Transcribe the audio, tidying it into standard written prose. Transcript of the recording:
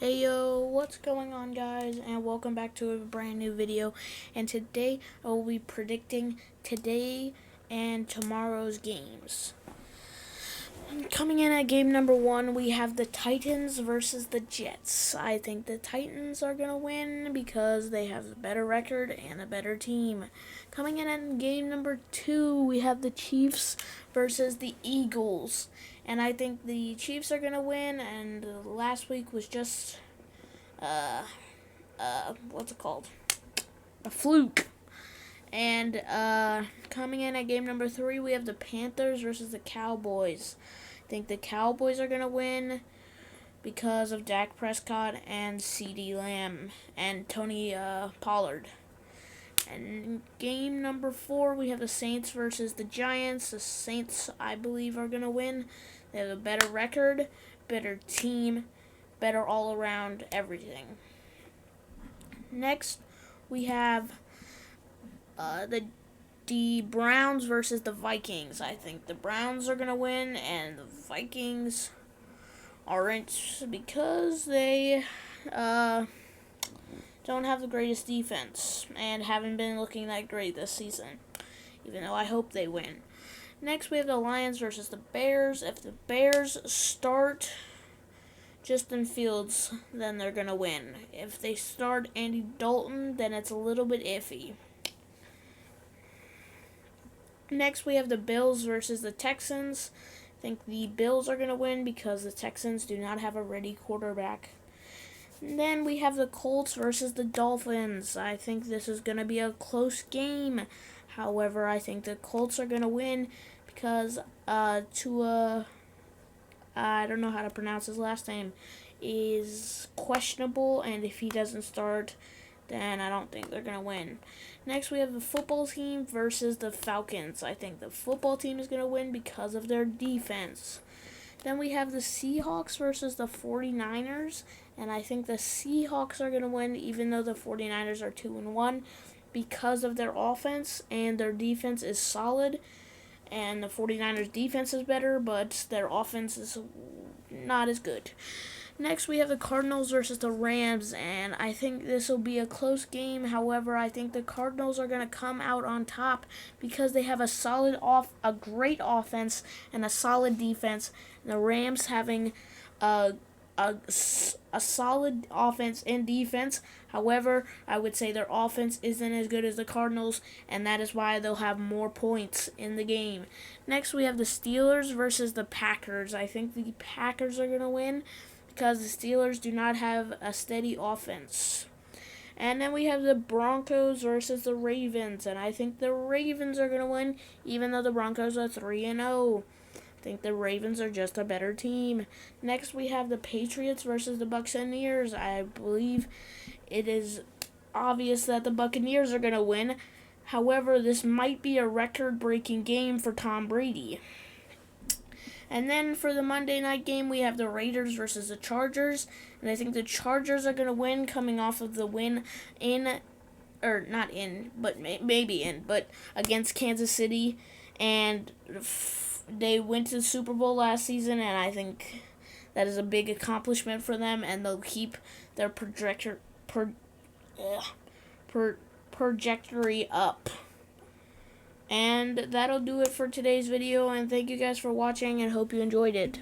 Hey yo, what's going on guys, and welcome back to a brand new video. And today I will be predicting today and tomorrow's games. Coming in at game number 1, we have the Titans versus the Jets. I think the Titans are going to win because they have a better record and a better team. Coming in at game number 2, we have the Chiefs versus the Eagles. And I think the Chiefs are going to win, and last week was just, what's it called? A fluke. And coming in at game number 3, we have the Panthers versus the Cowboys. I think the Cowboys are going to win because of Dak Prescott and CeeDee Lamb and Tony Pollard. And game number 4, we have the Saints versus the Giants. The Saints, I believe, are going to win. They have a better record, better team, better all-around everything. Next, we have the Browns versus the Vikings. I think the Browns are going to win, and the Vikings aren't because they don't have the greatest defense and haven't been looking that great this season, even though I hope they win. Next, we have the Lions versus the Bears. If the Bears start Justin Fields, then they're going to win. If they start Andy Dalton, then it's a little bit iffy. Next, we have the Bills versus the Texans. I think the Bills are going to win because the Texans do not have a ready quarterback. And then we have the Colts versus the Dolphins. I think this is going to be a close game. However, I think the Colts are going to win because Tua, I don't know how to pronounce his last name, is questionable, and if he doesn't start, then I don't think they're going to win. Next, we have the football team versus the Falcons. I think the football team is going to win because of their defense. Then we have the Seahawks versus the 49ers, and I think the Seahawks are going to win even though the 49ers are 2-1 because of their offense, and their defense is solid, and the 49ers defense is better, but their offense is not as good. Next, we have the Cardinals versus the Rams, and I think this will be a close game. However, I think the Cardinals are going to come out on top because they have a great offense and a solid defense. And the Rams having a solid offense and defense. However, I would say their offense isn't as good as the Cardinals, and that is why they'll have more points in the game. Next, we have the Steelers versus the Packers. I think the Packers are going to win because the Steelers do not have a steady offense. And then we have the Broncos versus the Ravens, and I think the Ravens are going to win even though the Broncos are 3-0. I think the Ravens are just a better team. Next, we have the Patriots versus the Buccaneers. I believe it is obvious that the Buccaneers are going to win. However, this might be a record-breaking game for Tom Brady. And then for the Monday night game, we have the Raiders versus the Chargers. And I think the Chargers are going to win coming off of the win but against Kansas City. And they went to the Super Bowl last season, and I think that is a big accomplishment for them, and they'll keep their trajectory up. And that'll do it for today's video, and thank you guys for watching, and hope you enjoyed it.